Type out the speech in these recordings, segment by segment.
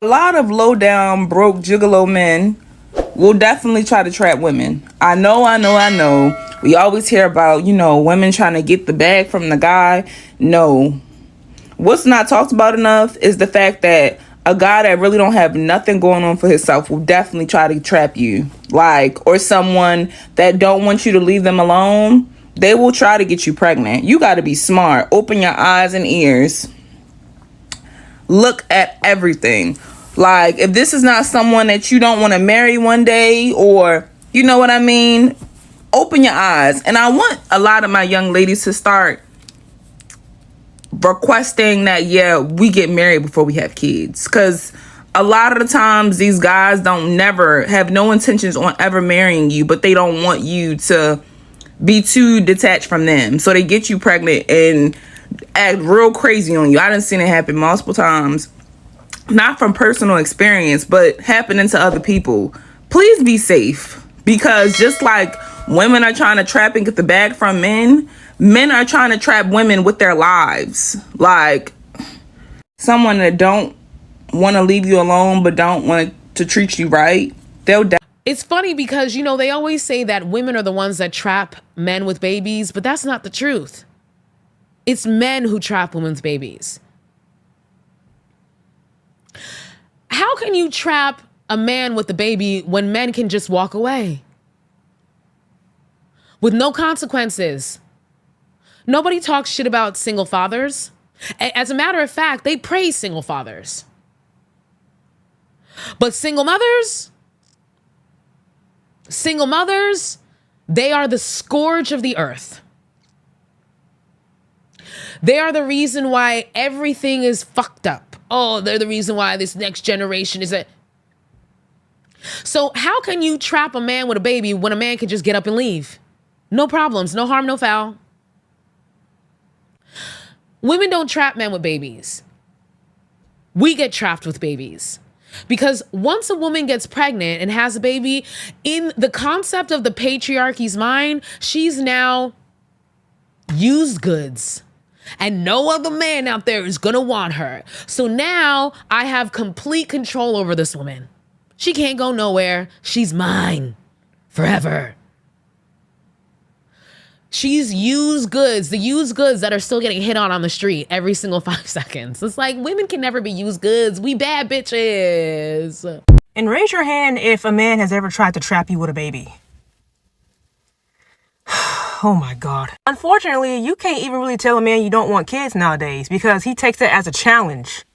A lot of low down, broke, gigolo men will definitely try to trap women. I know. We always hear about, women trying to get the bag from the guy. No. What's not talked about enough is the fact that a guy that really don't have nothing going on for himself will definitely try to trap you. Or someone that don't want you to leave them alone, they will try to get you pregnant. You got to be smart. Open your eyes and ears. Look at everything. If this is not someone that you don't want to marry one day, or you know what I mean, open your eyes. And I want a lot of my young ladies to start requesting that, we get married before we have kids. Because a lot of the times these guys don't never have no intentions on ever marrying you, but they don't want you to be too detached from them. So they get you pregnant and act real crazy on you. I done seen it happen multiple times. Not from personal experience, but happening to other people. Please be safe. Because just like women are trying to trap and get the bag from men, men are trying to trap women with their lives. Someone that don't want to leave you alone, but don't want to treat you right, they'll die. It's funny because, they always say that women are the ones that trap men with babies, but that's not the truth. It's men who trap women's babies. How can you trap a man with a baby when men can just walk away? With no consequences. Nobody talks shit about single fathers. As a matter of fact, they praise single fathers. But single mothers, they are the scourge of the earth. They are the reason why everything is fucked up. Oh, they're the reason why this next generation is a... So how can you trap a man with a baby when a man can just get up and leave? No problems, no harm, no foul. Women don't trap men with babies. We get trapped with babies. Because once a woman gets pregnant and has a baby, in the concept of the patriarchy's mind, she's now used goods. And no other man out there is going to want her. So now I have complete control over this woman. She can't go nowhere. She's mine forever. She's used goods, the used goods that are still getting hit on the street every single 5 seconds. It's like women can never be used goods. We bad bitches. And raise your hand if a man has ever tried to trap you with a baby. Oh my God. Unfortunately, you can't even really tell a man you don't want kids nowadays because he takes it as a challenge.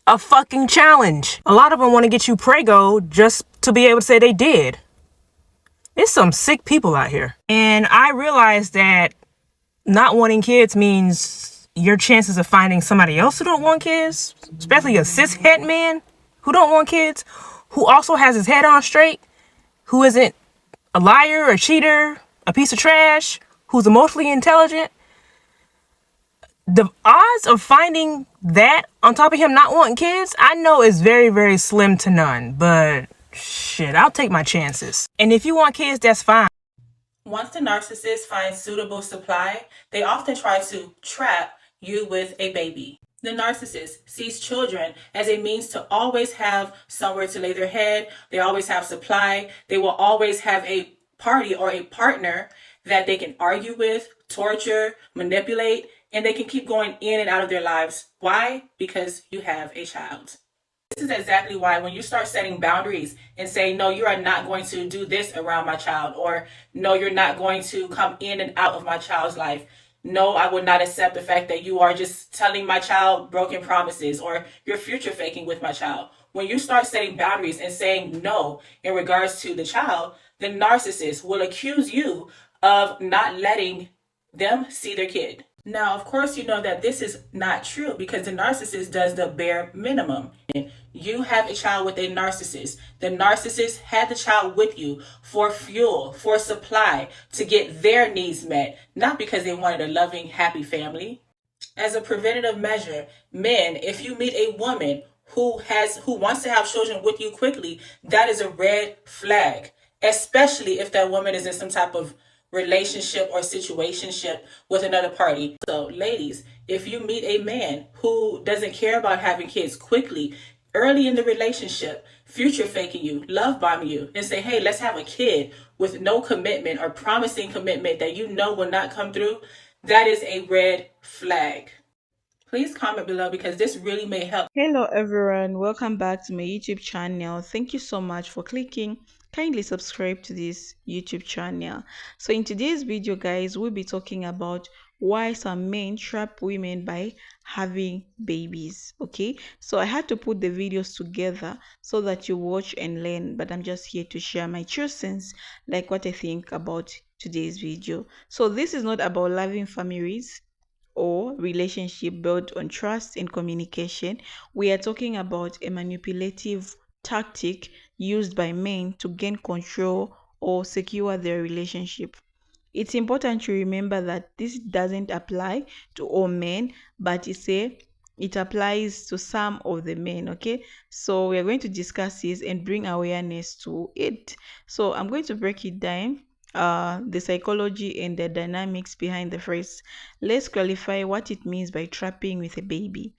A fucking challenge. A lot of them want to get you prego just to be able to say they did. There's some sick people out here. And I realized that not wanting kids means your chances of finding somebody else who don't want kids, especially a cishet man who don't want kids, who also has his head on straight, who isn't a liar, a cheater, a piece of trash, who's emotionally intelligent, the odds of finding that on top of him not wanting kids, I know is very, very slim to none. But shit, I'll take my chances. And if you want kids, that's fine. Once the narcissist finds suitable supply, they often try to trap you with a baby. The narcissist sees children as a means to always have somewhere to lay their head. They always have supply. They will always have a party or a partner that they can argue with, torture, manipulate, and they can keep going in and out of their lives. Why? Because you have a child. This is exactly why when you start setting boundaries and say, no, you are not going to do this around my child, or no, you're not going to come in and out of my child's life. No, I would not accept the fact that you are just telling my child broken promises, or you're future faking with my child. When you start setting boundaries and saying no in regards to the child, the narcissist will accuse you of not letting them see their kid. Now, of course, you know that this is not true because the narcissist does the bare minimum. You have a child with a narcissist. The narcissist had the child with you for fuel, for supply, to get their needs met, not because they wanted a loving, happy family. As a preventative measure, men, if you meet a woman who wants to have children with you quickly, that is a red flag, especially if that woman is in some type of relationship or situationship with another party. So ladies, if you meet a man who doesn't care about having kids quickly, early in the relationship, future faking you, love bombing you, and say, hey, let's have a kid with no commitment or promising commitment that you know will not come through, that is a red flag. Please comment below because this really may help. Hello everyone, welcome back to my YouTube channel. Thank you so much for clicking. Kindly subscribe to this YouTube channel. So in today's video guys, we'll be talking about why some men trap women by having babies. Okay, so I had to put the videos together so that you watch and learn, but I'm just here to share my true sense, like what I think about today's video. So this is not about loving families or relationship built on trust and communication. We are talking about a manipulative tactic used by men to gain control or secure their relationship. It's important to remember that this doesn't apply to all men, but it applies to some of the men. Okay, so we are going to discuss this and bring awareness to it. So I'm going to break it down, the psychology and the dynamics behind the phrase. Let's clarify what it means by trapping with a baby.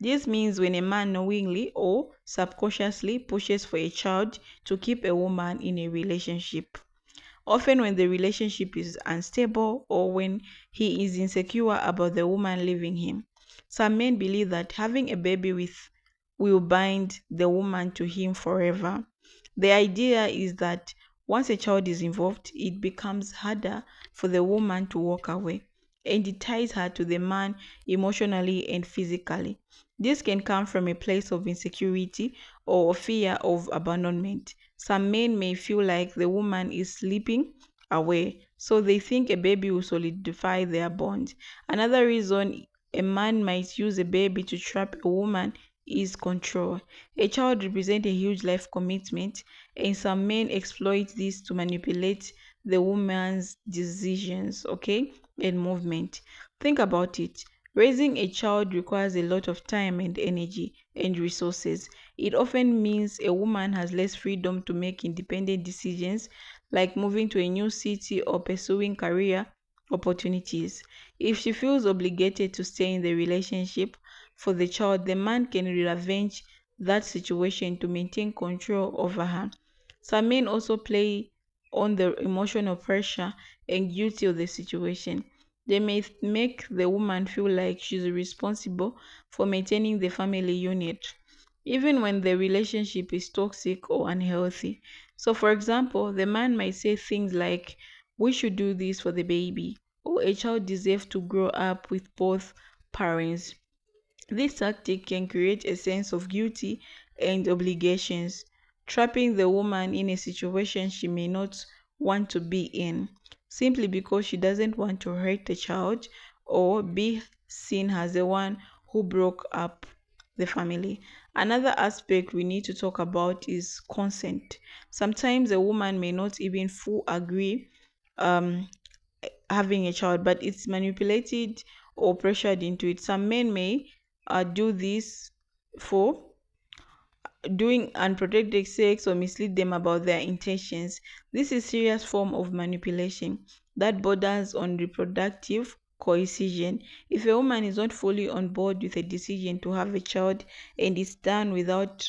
This means when a man knowingly or subconsciously pushes for a child to keep a woman in a relationship. Often when the relationship is unstable or when he is insecure about the woman leaving him. Some men believe that having a baby will bind the woman to him forever. The idea is that once a child is involved, it becomes harder for the woman to walk away, and it ties her to the man emotionally and physically. This can come from a place of insecurity or fear of abandonment. Some men may feel like the woman is slipping away, so they think a baby will solidify their bond. Another reason a man might use a baby to trap a woman is control. A child represents a huge life commitment, and some men exploit this to manipulate the woman's decisions, okay, and movement. Think about it. Raising a child requires a lot of time and energy and resources. It often means a woman has less freedom to make independent decisions, like moving to a new city or pursuing career opportunities. If she feels obligated to stay in the relationship for the child, the man can revenge that situation to maintain control over her. Some men also play on the emotional pressure and guilt of the situation. They may make the woman feel like she's responsible for maintaining the family unit, even when the relationship is toxic or unhealthy. So, for example, the man might say things like, we should do this for the baby, or a child deserves to grow up with both parents. This tactic can create a sense of guilty and obligations, trapping the woman in a situation she may not want to be in, simply because she doesn't want to hurt the child or be seen as the one who broke up the family. Another aspect we need to talk about is consent. Sometimes a woman may not even full agree um having a child, but it's manipulated or pressured into it. Some men may do this for doing unprotected sex or mislead them about their intentions. This is serious form of manipulation that borders on reproductive coercion. If a woman is not fully on board with a decision to have a child and is done without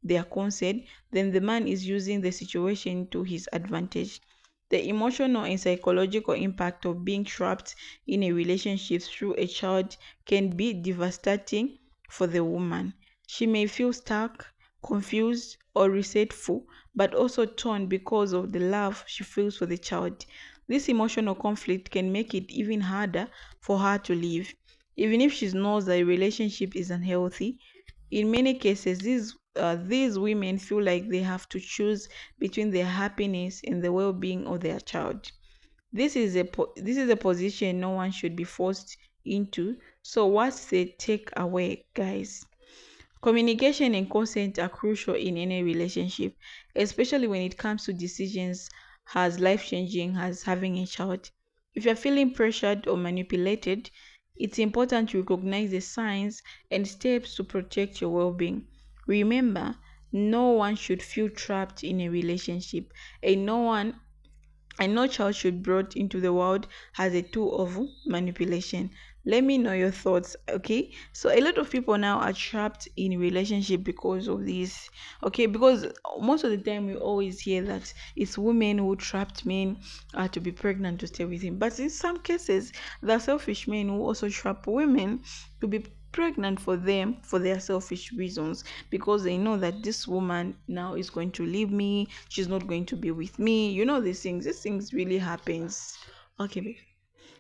their consent, then the man is using the situation to his advantage. The emotional and psychological impact of being trapped in a relationship through a child can be devastating for the woman. She may feel stuck, confused, or resentful, but also torn because of the love she feels for the child. This emotional conflict can make it even harder for her to leave, even if she knows that the relationship is unhealthy. In many cases, these women feel like they have to choose between their happiness and the well-being of their child. This is a position no one should be forced into. So what's the takeaway, guys? Communication and consent are crucial in any relationship, especially when it comes to decisions as life-changing as having a child. If you're feeling pressured or manipulated, it's important to recognize the signs and steps to protect your well-being. Remember, no one should feel trapped in a relationship, and no child should be brought into the world as a tool of manipulation. Let me know your thoughts. Okay, so a lot of people now are trapped in relationship because of this. Okay, because most of the time we always hear that it's women who trapped men to be pregnant to stay with him, but in some cases there are selfish men who also trap women to be pregnant for them for their selfish reasons, because they know that this woman now is going to leave me, she's not going to be with me. You know, these things really happens. Okay, babe.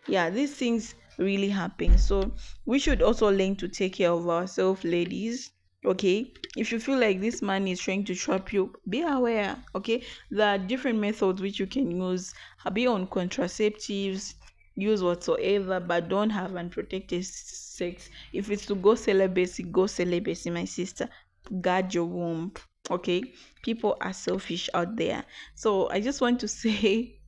Yeah, these things really happen. So we should also learn to take care of ourselves, ladies. Okay, if you feel like this man is trying to trap you, be aware. Okay, there are different methods which you can use. Be on contraceptives, use whatsoever, but don't have unprotected sex. If it's to go celibacy, my sister. Guard your womb. Okay, people are selfish out there. So I just want to say,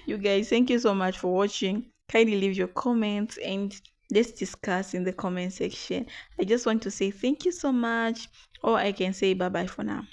you guys, thank you so much for watching. Kindly leave your comments and let's discuss in the comment section. I just want to say thank you so much, or I can say bye bye for now.